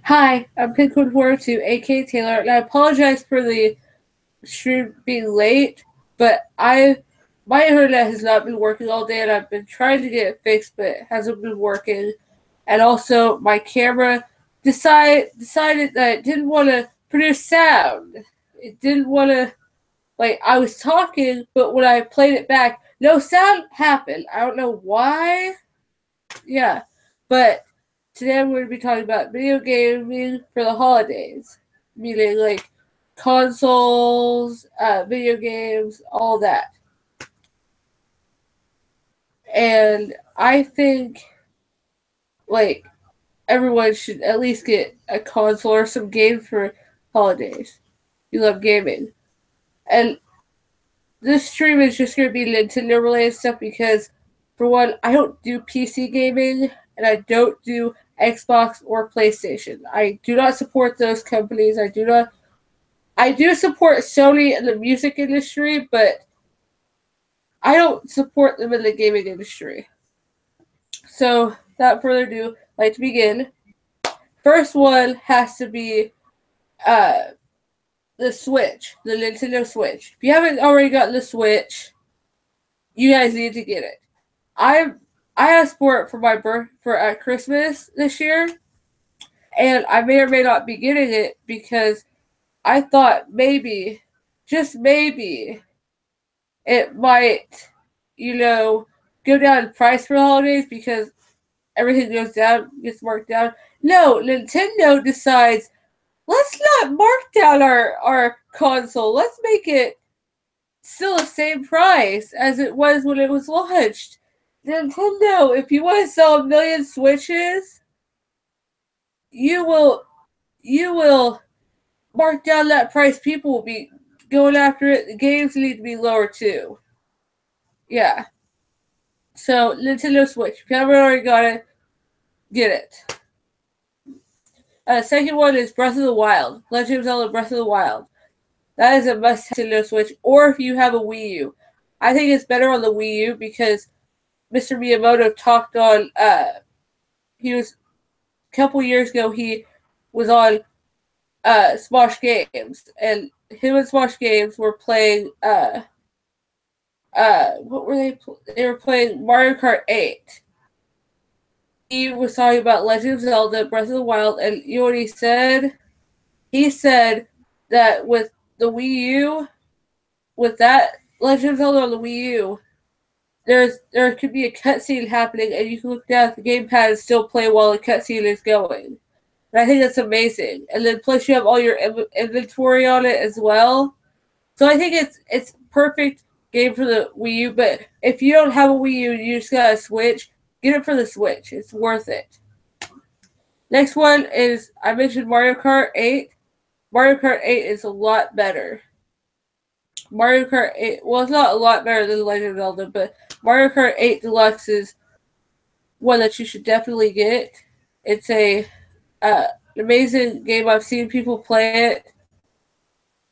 Hi, I'm Pinkwin42, aka Taylor, and I apologize for the stream being late, but my internet has not been working all day, and I've been trying to get it fixed, but it hasn't been working. And also, my camera decided that it didn't want to produce sound. It didn't want to, like, I was talking, but when I played it back, no sound happened. I don't know why. Yeah, but today I'm going to be talking about video gaming for the holidays, meaning like consoles, video games, all that. And I think like everyone should at least get a console or some games for holidays. You love gaming. And this stream is just going to be Nintendo related stuff because, for one, I don't do PC gaming and I don't do Xbox or PlayStation. I do not support those companies. I do not. I do support Sony in the music industry, but I don't support them in the gaming industry. So, without further ado, I'd like to begin. First one has to be uh, the Switch, the Nintendo Switch. If you haven't already gotten the Switch, you guys need to get it. I I asked for it for my birth for at Christmas this year, and I may or may not be getting it because I thought maybe, just maybe, it might, you know, go down in price for the holidays because everything goes down, gets marked down. No, Nintendo decides, let's not mark down our console. Let's make it still the same price as it was when it was launched. Nintendo, if you want to sell a million Switches, you will mark down that price. People will be going after it. The games need to be lower too. Yeah. So Nintendo Switch. If you haven't already got it, get it. Second one is Breath of the Wild. Legend of Zelda Breath of the Wild. That is a must Nintendo Switch. Or if you have a Wii U. I think it's better on the Wii U because Mr. Miyamoto talked on he was a couple years ago he was on Smosh Games and him and Smosh Games were playing what were they they were playing Mario Kart 8. He was talking about Legend of Zelda Breath of the Wild, and you know what he said? He said that with the Wii U, with that Legend of Zelda on the Wii U, there could be a cutscene happening, and you can look down at the gamepad and still play while the cutscene is going. And I think that's amazing. And then plus you have all your inventory on it as well. So I think it's perfect game for the Wii U. But if you don't have a Wii U, you just got a Switch. Get it for the Switch. It's worth it. Next one is I mentioned Mario Kart 8. Mario Kart 8 is a lot better. Mario Kart 8, well, it's not a lot better than Legend of Zelda, but Mario Kart 8 Deluxe is one that you should definitely get. It's an amazing game. I've seen people play it.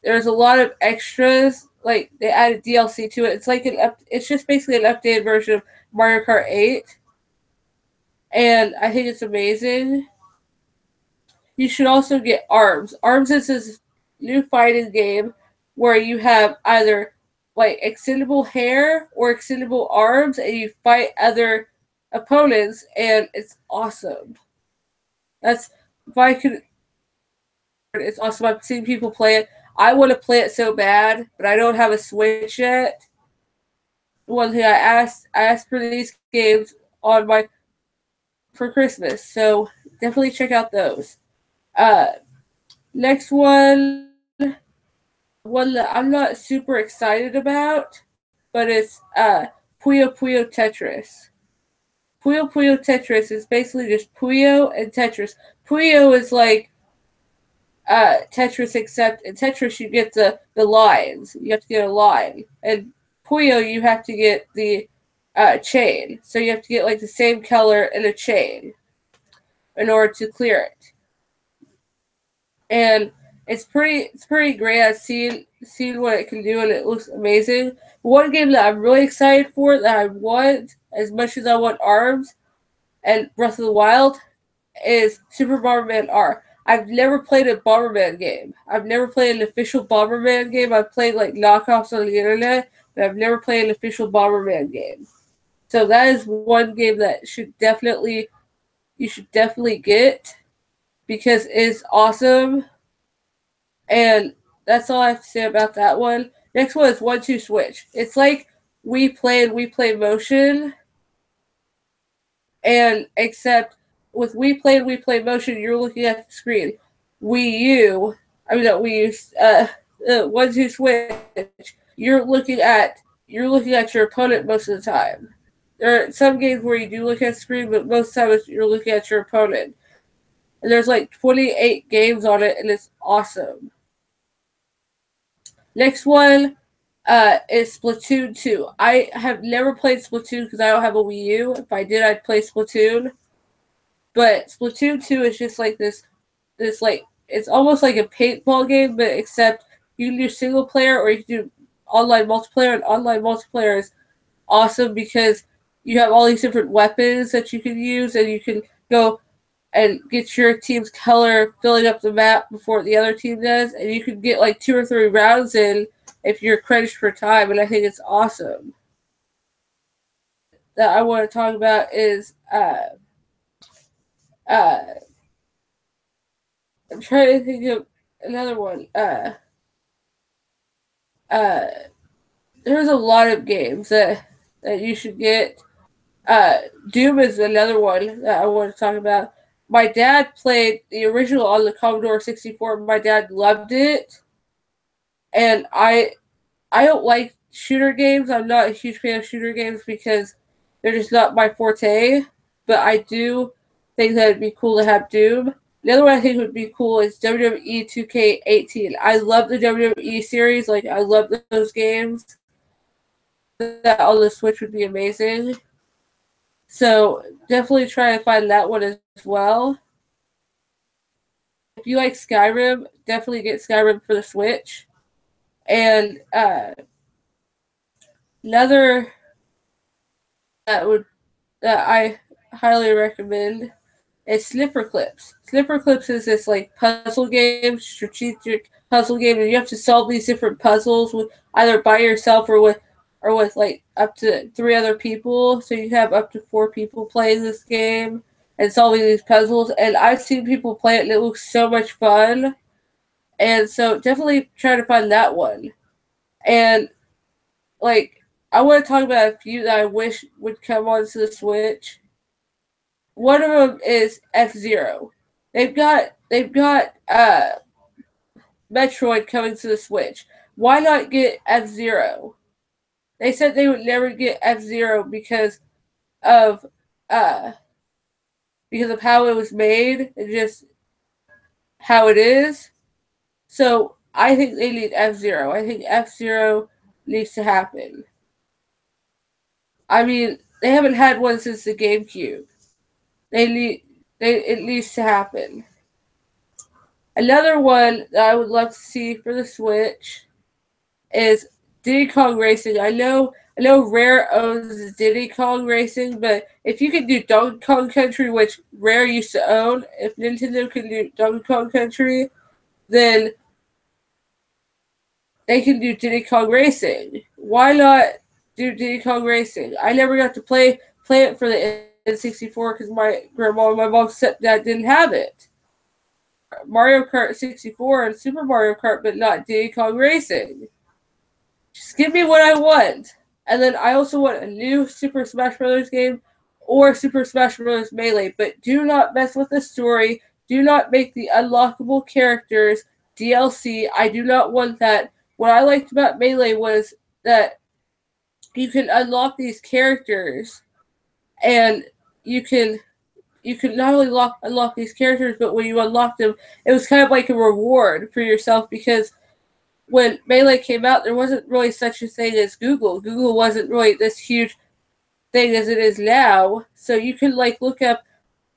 There's a lot of extras. Like they added DLC to it. It's like it's just basically an updated version of Mario Kart 8, and I think it's amazing. You should also get Arms. Arms is this new fighting game where you have either like extendable hair or extendable arms, and you fight other opponents, and it's awesome. That's if I could. It's awesome. I've seen people play it. I want to play it so bad, but I don't have a Switch yet. One thing I asked for these games on my for Christmas, so definitely check out those. Uh, Next one that I'm not super excited about, but it's Puyo Puyo Tetris. Puyo Puyo Tetris is basically just Puyo and Tetris. Puyo is like Tetris, except in Tetris you get the lines. You have to get a line, and Puyo you have to get the chain. So you have to get like the same color in a chain in order to clear it. And it's pretty great. I've seen what it can do, and it looks amazing. One game that I'm really excited for that I want as much as I want Arms and Breath of the Wild is Super Mario Man R. I've never played a Bomberman game. I've never played an official Bomberman game. I've played like knockoffs on the internet, but I've never played an official Bomberman game. So that is one game that you should definitely get because it's awesome. And that's all I have to say about that one. Next one is 1-2-Switch. It's like We Play Motion, and except with We Play Motion, you're looking at the screen. Wii U, I mean not Wii U, 1-2-Switch. You're looking at your opponent most of the time. There are some games where you do look at the screen, but most of the time you're looking at your opponent. And there's like 28 games on it, and it's awesome. Next one is Splatoon 2. I have never played Splatoon because I don't have a Wii U. If I did, I'd play Splatoon. But Splatoon 2 is just like this like, it's almost like a paintball game, but except you can do single player or you can do online multiplayer, and online multiplayer is awesome because you have all these different weapons that you can use, and you can go and get your team's color filling up the map before the other team does, and you can get like 2 or 3 rounds in if you're credits for time, and I think it's awesome. That I want to talk about is I'm trying to think of another one. There's a lot of games that you should get. Doom is another one that I want to talk about. My dad played the original on the Commodore 64. My dad loved it, and I don't like shooter games. I'm not a huge fan of shooter games because they're just not my forte. But I do think that it'd be cool to have Doom. The other one I think would be cool is WWE 2K18. I love the WWE series. Like, I love those games. That on the Switch would be amazing. So definitely try to find that one as well. If you like Skyrim, definitely get Skyrim for the Switch. And another that I highly recommend is Snipper Clips. Snipper Clips is this like puzzle game, strategic puzzle game, and you have to solve these different puzzles with either by yourself or with like up to 3 other people. So you have up to 4 people playing this game and solving these puzzles. And I've seen people play it, and it looks so much fun. And so definitely try to find that one. And like, I want to talk about a few that I wish would come onto the Switch. One of them is F-Zero. They've got Metroid coming to the Switch. Why not get F-Zero? They said they would never get F-Zero because of how it was made and just how it is. So I think they need F-Zero. I think F-Zero needs to happen. I mean, they haven't had one since the GameCube. It needs to happen. Another one that I would love to see for the Switch is Diddy Kong Racing. I know Rare owns Diddy Kong Racing, but if you could do Donkey Kong Country, which Rare used to own, if Nintendo could do Donkey Kong Country, then they can do Diddy Kong Racing. Why not do Diddy Kong Racing? I never got to play it for the N64 because my grandma and my mom's stepdad didn't have it. Mario Kart 64 and Super Mario Kart, but not Diddy Kong Racing. Just give me what I want. And then I also want a new Super Smash Bros. Game or Super Smash Bros. Melee, but do not mess with the story. Do not make the unlockable characters DLC. I do not want that. What I liked about Melee was that you can unlock these characters, and you can not only unlock these characters, but when you unlock them, it was kind of like a reward for yourself because when Melee came out, there wasn't really such a thing as Google. Google wasn't really this huge thing as it is now. So you can like look up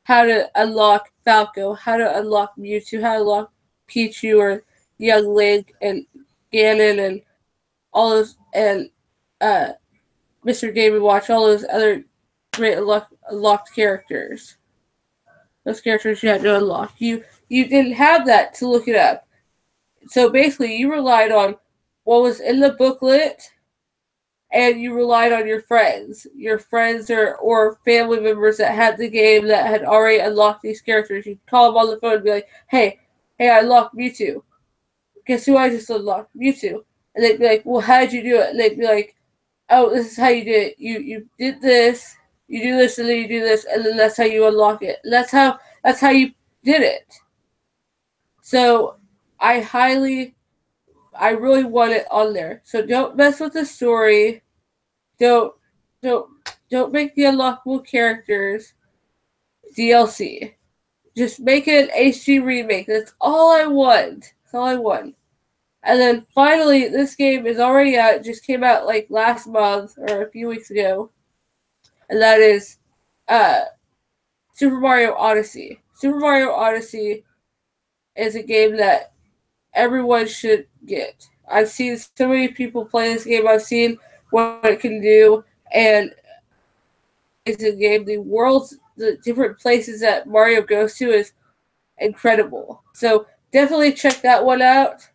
how to unlock Falco, how to unlock Mewtwo, how to unlock Pichu or Young Link and Ganon and all those, and Mr. Game & Watch, all those other great unlocked characters. Those characters you had to unlock. You you didn't have that to look it up. So basically, you relied on what was in the booklet, and you relied on your friends or family members that had the game that had already unlocked these characters. You'd call them on the phone and be like, hey, I unlocked Mewtwo. Guess who I just unlocked? Mewtwo. And they'd be like, well, how'd you do it? And they'd be like, oh, this is how you did it. You did this, you do this, and then you do this, and then that's how you unlock it. And that's how you did it. So I really want it on there. So don't mess with the story. Don't make the unlockable characters DLC. Just make it an HD remake. That's all I want. That's all I want. And then finally, this game is already out. It just came out like last month or a few weeks ago. And that is Super Mario Odyssey. Super Mario Odyssey is a game that everyone should get. I've seen so many people play this game. I've seen what it can do, and it's a game. The different places that Mario goes to is incredible. So definitely check that one out.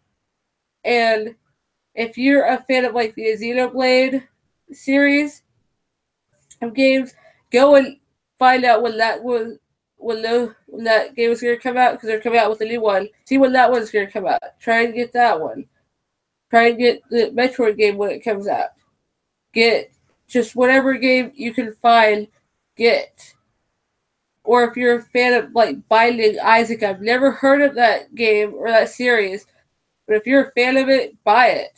And if you're a fan of like the Xenoblade series of games, go and find out when that game is going to come out, because they're coming out with a new one. See when that one's going to come out. Try and get that one. Try and get the Metroid game when it comes out. Get just whatever game you can find, get. Or if you're a fan of like Binding Isaac, I've never heard of that game or that series, but if you're a fan of it, buy it.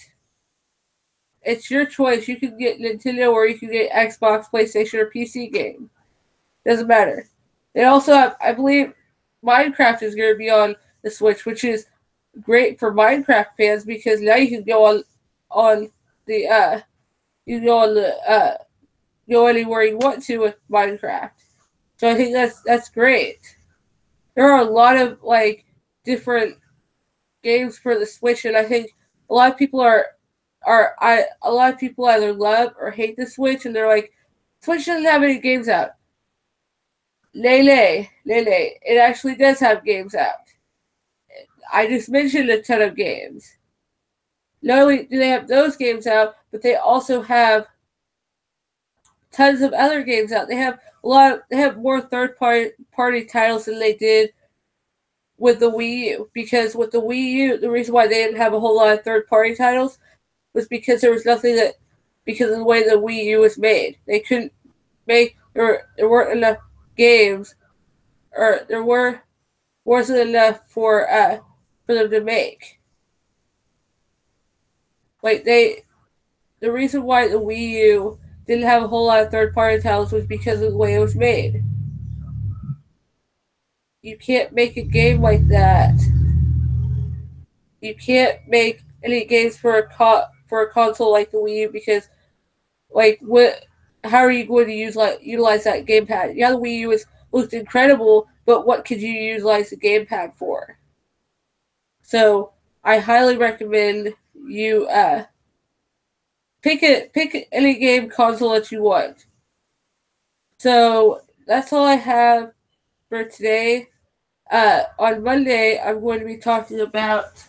It's your choice. You can get Nintendo or you can get Xbox, PlayStation, or PC game. Doesn't matter. They also have, I believe, Minecraft is going to be on the Switch, which is great for Minecraft fans because now you can go go anywhere you want to with Minecraft. So I think that's great. There are a lot of like different games for the Switch, and I think a lot of people either love or hate the Switch, and they're like, Switch doesn't have any games out. Lele. It actually does have games out. I just mentioned a ton of games. Not only do they have those games out, but they also have tons of other games out. They have more third-party titles than they did with the Wii U. Because with the Wii U, the reason why they didn't have a whole lot of third-party titles was because there was nothing because of the way the Wii U was made. They couldn't make, there weren't enough games, or there wasn't enough for them to make. Like the reason why the Wii U didn't have a whole lot of third-party titles was because of the way it was made. You can't make a game like that. You can't make any games for a console like the Wii U because, like, how are you going to utilize that gamepad? Yeah, the Wii U looked incredible, but what could you utilize the gamepad for? So I highly recommend you pick any game console that you want. So that's all I have for today. On Monday, I'm going to be talking about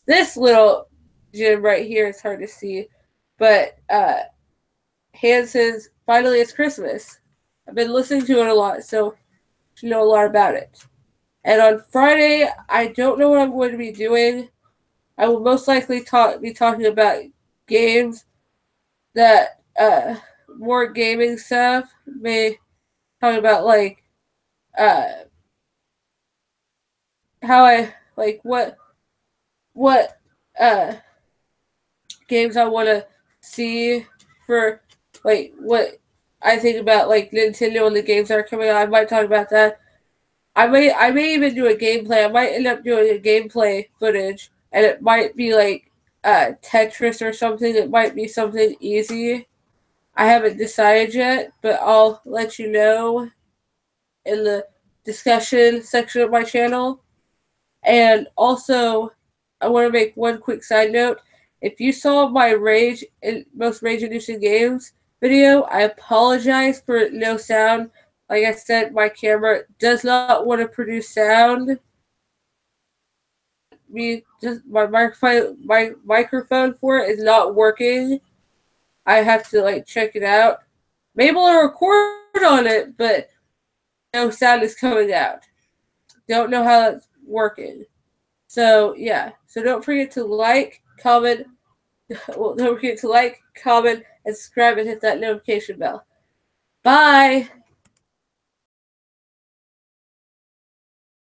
this little gem right here. It's hard to see, but Hanson's Finally It's Christmas. I've been listening to it a lot, so you know a lot about it. And on Friday, I don't know what I'm going to be doing. I will most likely be talking about games that more gaming stuff. Maybe talk about like how I like what games I want to see for like what I think about like Nintendo and the games that are coming out. I might talk about that. I may even do a gameplay. I might end up doing a gameplay footage, and it might be like Tetris or something. It might be something easy. I haven't decided yet, but I'll let you know in the discussion section of my channel. And also, I want to make one quick side note. If you saw my most rage-inducing games video, I apologize for no sound, Like I said, my camera does not want to produce sound. My microphone for it is not working. I have to like check it out. I'm able to record on it, but no sound is coming out. Don't know how that's working. So yeah. So don't forget to like, comment. Well, don't forget to like, comment, and subscribe, and hit that notification bell. Bye.